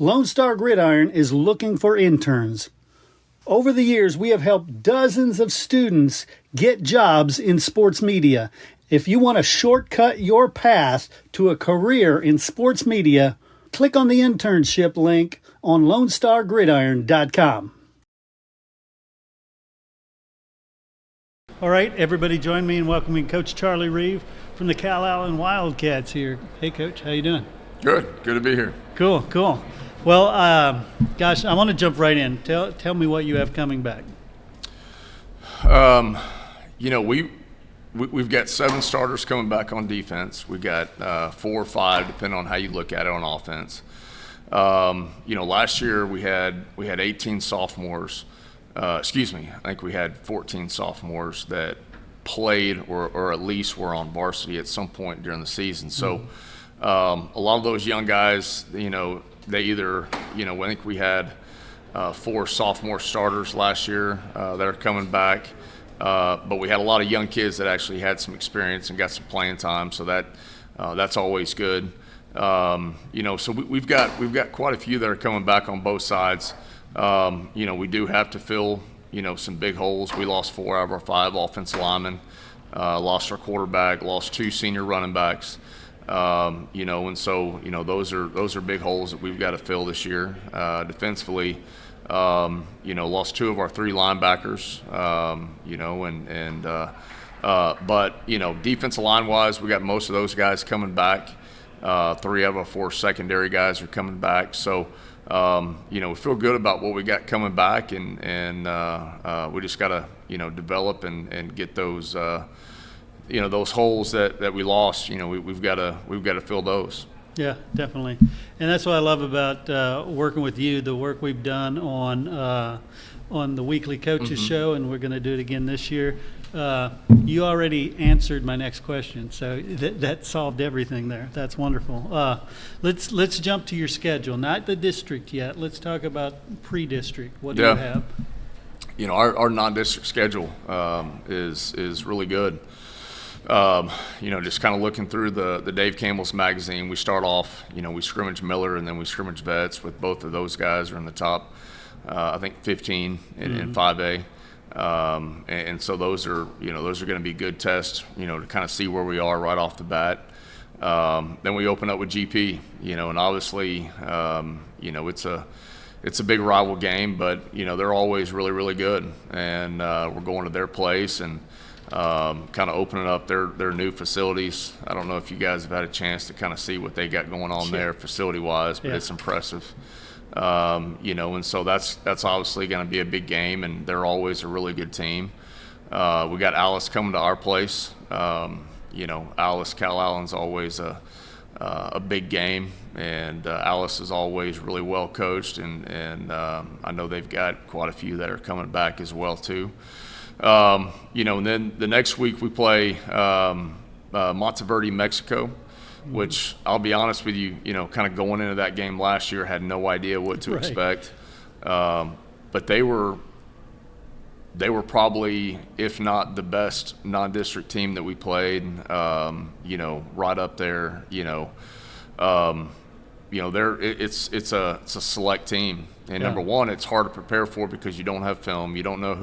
Lone Star Gridiron is looking for interns. Over the years, we have helped dozens of students get jobs in sports media. If you want to shortcut your path to a career in sports media, click on the internship link on LoneStarGridiron.com. All right, everybody join me in welcoming Coach Charlie Reeve from the Calallen Wildcats here. Hey, Coach, how you doing? Good to be here. Cool. Well, gosh, I want to jump right in. Tell me what you have coming back. We've got 7 starters coming back on defense. We've got 4 or 5, depending on how you look at it, on offense. Last year we had 18 sophomores. I think we had 14 sophomores that played or at least were on varsity at some point during the season. So a lot of those young guys, they either, I think we had 4 sophomore starters last year that are coming back. But we had a lot of young kids that actually had some experience and got some playing time, so that's always good. So we've got quite a few that are coming back on both sides. We do have to fill, some big holes. We lost 4 out of our 5 offensive linemen, lost our quarterback, lost 2 senior running backs. Those are big holes that we've got to fill this year. Defensively, lost 2 of our 3 linebackers, but defensive line wise, we got most of those guys coming back. 3 out of our 4 secondary guys are coming back. So, we feel good about what we got coming back, and we just got to, develop and get those, those holes that we lost. We've got to fill those. Yeah, definitely. And that's what I love about working with you, the work we've done on the weekly coaches show, and we're going to do it again this year. You already answered my next question, so that solved everything there. That's wonderful. Let's jump to your schedule. Not the district yet. Let's talk about pre-district. What do you have? Our non-district schedule is really good. Just kind of looking through the Dave Campbell's magazine, we start off, we scrimmage Miller and then we scrimmage Vets, with both of those guys are in the top, I think 15 in 5A. And so those are going to be good tests, to kind of see where we are right off the bat. Then we open up with GP, and obviously, it's a big rival game, but, they're always really, really good. And we're going to their place and kind of opening up their new facilities. I don't know if you guys have had a chance to kind of see what they got going on there facility-wise, but it's impressive. And so that's obviously going to be a big game, and they're always a really good team. We got Alice coming to our place. Alice Calallen's always a big game, and Alice is always really well coached, and I know they've got quite a few that are coming back as well too. And then the next week we play Monteverde, Mexico, which I'll be honest with you, kind of going into that game last year, had no idea what to expect. But they were probably, if not the best non-district team that we played, right up there. It's a select team, and number one, it's hard to prepare for because you don't have film, you don't know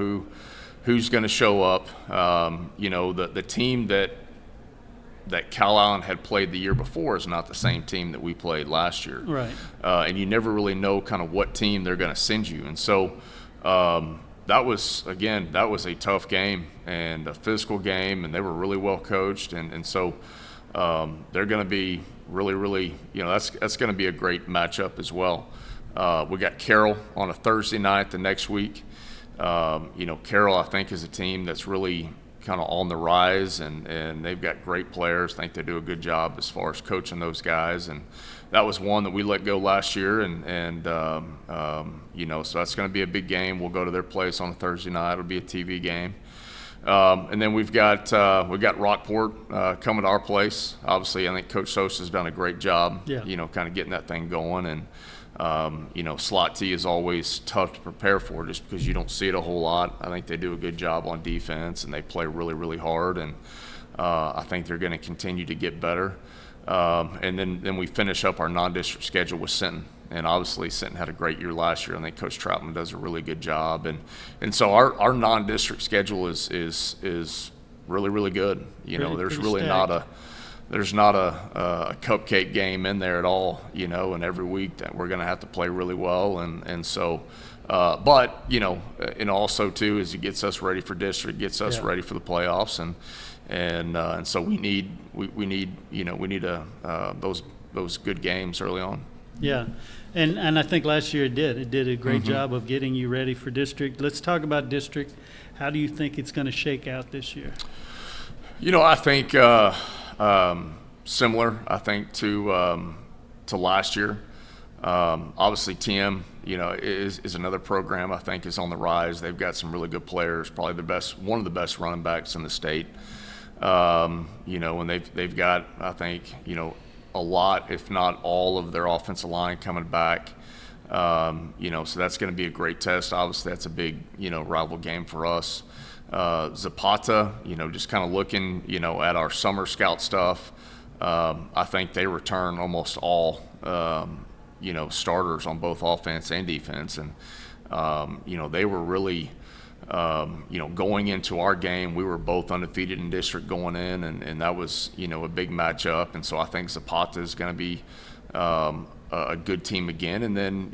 who's going to show up. The team that Calallen had played the year before is not the same team that we played last year. Right. And you never really know kind of what team they're going to send you. And so that was a tough game and a physical game, and they were really well coached. And so they're going to be really, really, that's going to be a great matchup as well. We got Carroll on a Thursday night the next week. Carroll, I think, is a team that's really kind of on the rise, and they've got great players. I think they do a good job as far as coaching those guys, and that was one that we let go last year, so that's going to be a big game. We'll go to their place on a Thursday night. It'll be a TV game. And then we've got Rockport coming to our place. Obviously, I think Coach Sosa's done a great job, kind of getting that thing going, and slot T is always tough to prepare for just because you don't see it a whole lot. I think they do a good job on defense, and they play really, really hard, and I think they're going to continue to get better. And then we finish up our non-district schedule with Sinton. And obviously Sinton had a great year last year. I think Coach Troutman does a really good job. And so our non-district schedule is really, really good. There's really stacked. there's not a cupcake game in there at all, and every week that we're going to have to play really well. And so, but, and also too, is it gets us ready for district, gets us ready for the playoffs. And so we need those good games early on. Yeah. And I think last year it did a great job of getting you ready for district. Let's talk about district. How do you think it's going to shake out this year? I think similar, I think, to last year. Obviously, TM, is another program I think is on the rise. They've got some really good players, probably one of the best running backs in the state. And they've got, I think, a lot, if not all, of their offensive line coming back. So that's going to be a great test. Obviously, that's a big, rival game for us. Zapata, just kind of looking, at our summer scout stuff. I think they return almost all, starters on both offense and defense. And, they were really, going into our game, we were both undefeated in district going in, and that was, a big matchup. And so I think Zapata is going to be a good team again. And then,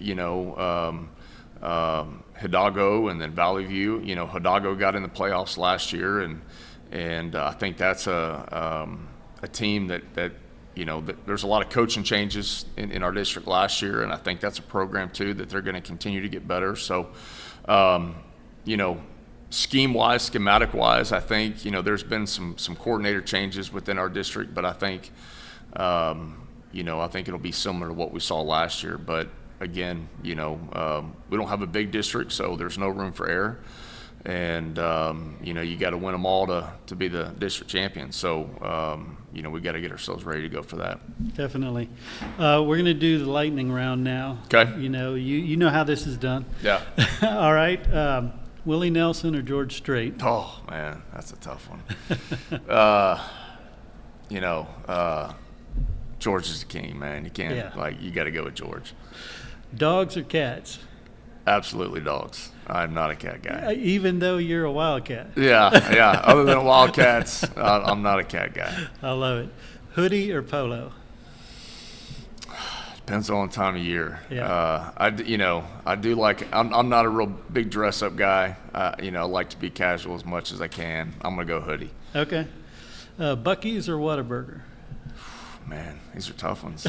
Hidalgo and then Valley View. Hidalgo got in the playoffs last year, and I think that's a team that there's a lot of coaching changes in our district last year, and I think that's a program too that they're going to continue to get better. So, scheme-wise, schematic-wise, I think there's been some coordinator changes within our district, but I think I think it'll be similar to what we saw last year. But again, we don't have a big district, so there's no room for error. And, you got to win them all to be the district champion. So, we got to get ourselves ready to go for that. Definitely. We're going to do the lightning round now. Okay. You know how this is done. Yeah. All right. Willie Nelson or George Strait? Oh, man, that's a tough one. George is the king, man. You can't, you got to go with George. Dogs or cats? Absolutely dogs. I'm not a cat guy. Even though you're a Wildcat. Yeah. Other than Wildcats, I'm not a cat guy. I love it. Hoodie or polo? Depends on the time of year. Yeah. I do like. I'm not a real big dress up guy. I like to be casual as much as I can. I'm gonna go hoodie. Okay. Buc-ee's or Whataburger? Man, these are tough ones.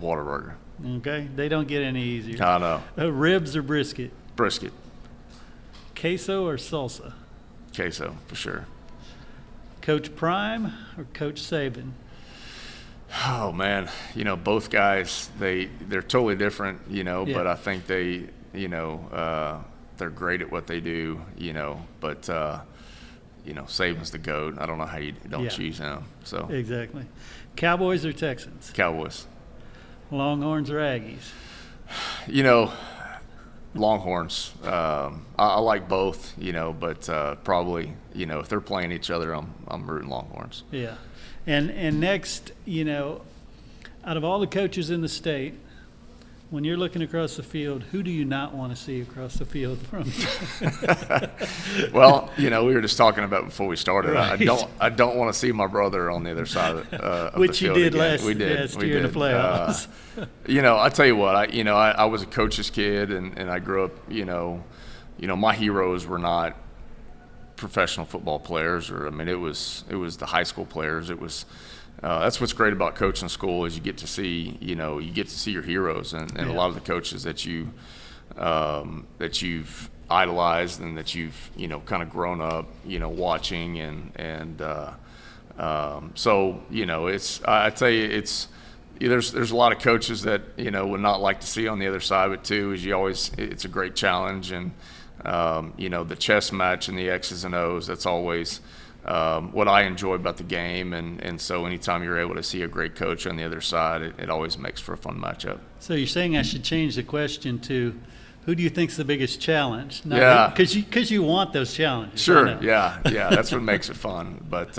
Whataburger. Okay, they don't get any easier. I know. Ribs or brisket? Brisket. Queso or salsa? Queso, for sure. Coach Prime or Coach Saban? Oh, man. Both guys, they're totally different, but I think they're great at what they do, but, Saban's the GOAT. I don't know how you don't choose him. So Exactly. Cowboys or Texans? Cowboys. Longhorns or Aggies? Longhorns. I like both, but probably, if they're playing each other, I'm rooting Longhorns. Yeah. And next, out of all the coaches in the state, when you're looking across the field, who do you not want to see across the field from? Well, we were just talking about before we started. Right. I don't want to see my brother on the other side of Which the field you did again. last year in the playoffs. I tell you what, I was a coach's kid, and I grew up. My heroes were not professional football players, it was the high school players. It was. That's what's great about coaching school is you get to see your heroes and a lot of the coaches that you've idolized and that you've kind of grown up watching and so it's I tell you it's there's a lot of coaches that would not like to see on the other side of it too. Is it's a great challenge and the chess match and the X's and O's, that's always what I enjoy about the game, and so anytime you're able to see a great coach on the other side, it always makes for a fun matchup. So you're saying I should change the question to, who do you think's the biggest challenge? Because you want those challenges. Sure, yeah, that's what makes it fun. But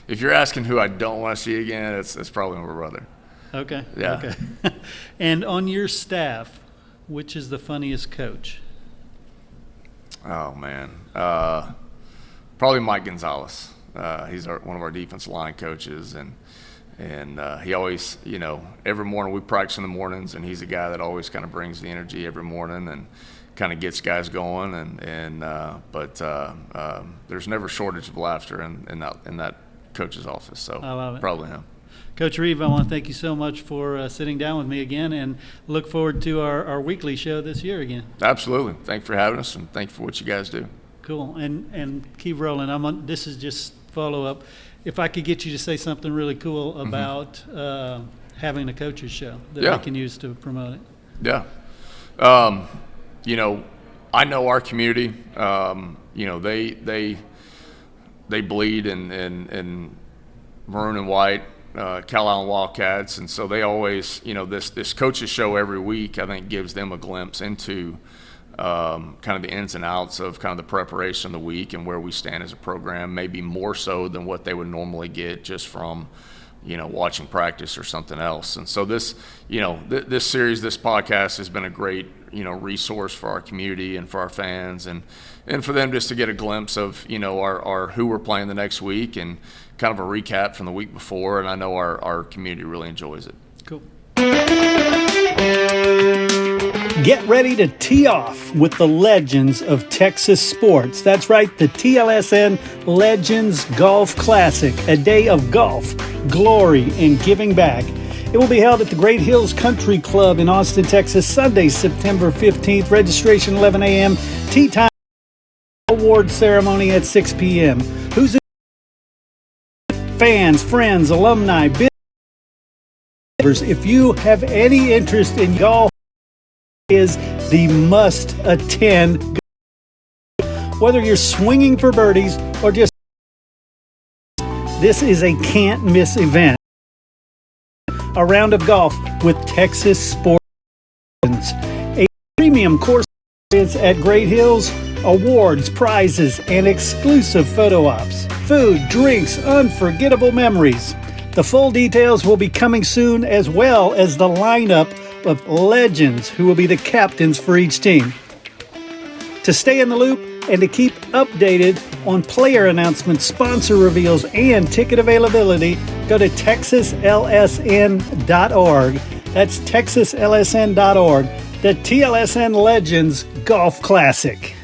if you're asking who I don't want to see again, it's probably my brother. Okay. Yeah. Okay. And on your staff, which is the funniest coach? Oh man, probably Mike Gonzalez. He's one of our defensive line coaches, and he always, every morning we practice in the mornings, and he's a guy that always kind of brings the energy every morning and kind of gets guys going. But there's never shortage of laughter in that coach's office. So I love it. Probably him. Coach Reeve, I want to thank you so much for sitting down with me again, and look forward to our weekly show this year again. Absolutely. Thank you for having us, and thank you for what you guys do. Cool. And keep rolling. This is just follow-up. If I could get you to say something really cool about having a coaches show that I can use to promote it. Yeah. I know our community. They bleed in maroon and white. Calallen Wildcats, and so they always, this coaches show every week, I think, gives them a glimpse into kind of the ins and outs of kind of the preparation of the week and where we stand as a program, maybe more so than what they would normally get just from, watching practice or something else. And so this, this series, this podcast has been a great, resource for our community and for our fans, and for them just to get a glimpse of, our who we're playing the next week and kind of a recap from the week before. And I know our community really enjoys it. Cool. Get ready to tee off with the legends of Texas sports. That's right, the TLSN Legends Golf Classic, a day of golf, glory, and giving back. It will be held at the Great Hills Country Club in Austin, Texas, Sunday, September 15th. Registration 11 a.m. Tee time award ceremony at 6 p.m. Who's in? Fans, friends, alumni, business. If you have any interest in golf, is the must-attend. Whether you're swinging for birdies or just, this is a can't-miss event. A round of golf with Texas Sports. A premium course experience at Great Hills, awards, prizes, and exclusive photo ops. Food, drinks, unforgettable memories. The full details will be coming soon, as well as the lineup of legends who will be the captains for each team. To stay in the loop and to keep updated on player announcements, sponsor reveals, and ticket availability, go to texaslsn.org. That's texaslsn.org. The TLSN Legends Golf Classic.